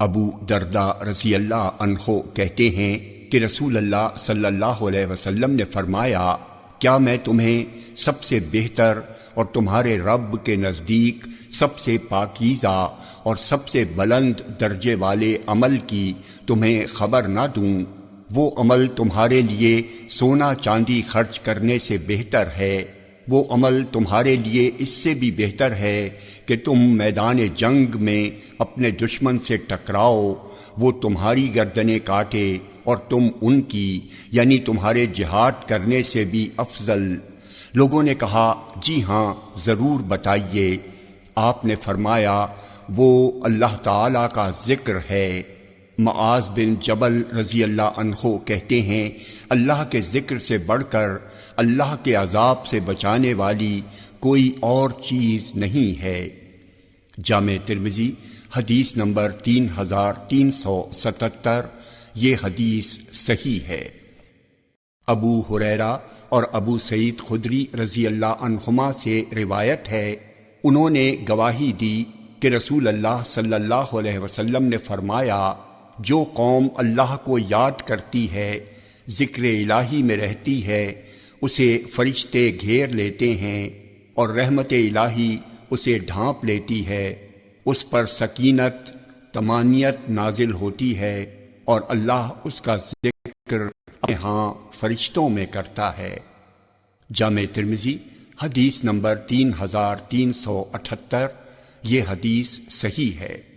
ابو درداء رضی اللہ عنہ کہتے ہیں کہ رسول اللہ صلی اللہ علیہ وسلم نے فرمایا، کیا میں تمہیں سب سے بہتر اور تمہارے رب کے نزدیک سب سے پاکیزہ اور سب سے بلند درجے والے عمل کی تمہیں خبر نہ دوں؟ وہ عمل تمہارے لیے سونا چاندی خرچ کرنے سے بہتر ہے، وہ عمل تمہارے لیے اس سے بھی بہتر ہے کہ تم میدان جنگ میں اپنے دشمن سے ٹکراؤ، وہ تمہاری گردنیں کاٹے اور تم ان کی، یعنی تمہارے جہاد کرنے سے بھی افضل۔ لوگوں نے کہا، جی ہاں ضرور بتائیے۔ آپ نے فرمایا، وہ اللہ تعالیٰ کا ذکر ہے۔ معاذ بن جبل رضی اللہ عنہ کہتے ہیں، اللہ کے ذکر سے بڑھ کر اللہ کے عذاب سے بچانے والی کوئی اور چیز نہیں ہے۔ جامع ترمذی حدیث نمبر 3377، یہ حدیث صحیح ہے۔ ابو ہریرہ اور ابو سعید خدری رضی اللہ عنہما سے روایت ہے، انہوں نے گواہی دی کہ رسول اللہ صلی اللہ علیہ وسلم نے فرمایا، جو قوم اللہ کو یاد کرتی ہے، ذکر الہی میں رہتی ہے، اسے فرشتے گھیر لیتے ہیں اور رحمت الہی اسے ڈھانپ لیتی ہے، اس پر سکینت طمانینت نازل ہوتی ہے اور اللہ اس کا ذکر اپنے ہاں فرشتوں میں کرتا ہے۔ جامع ترمذی حدیث نمبر 3378، یہ حدیث صحیح ہے۔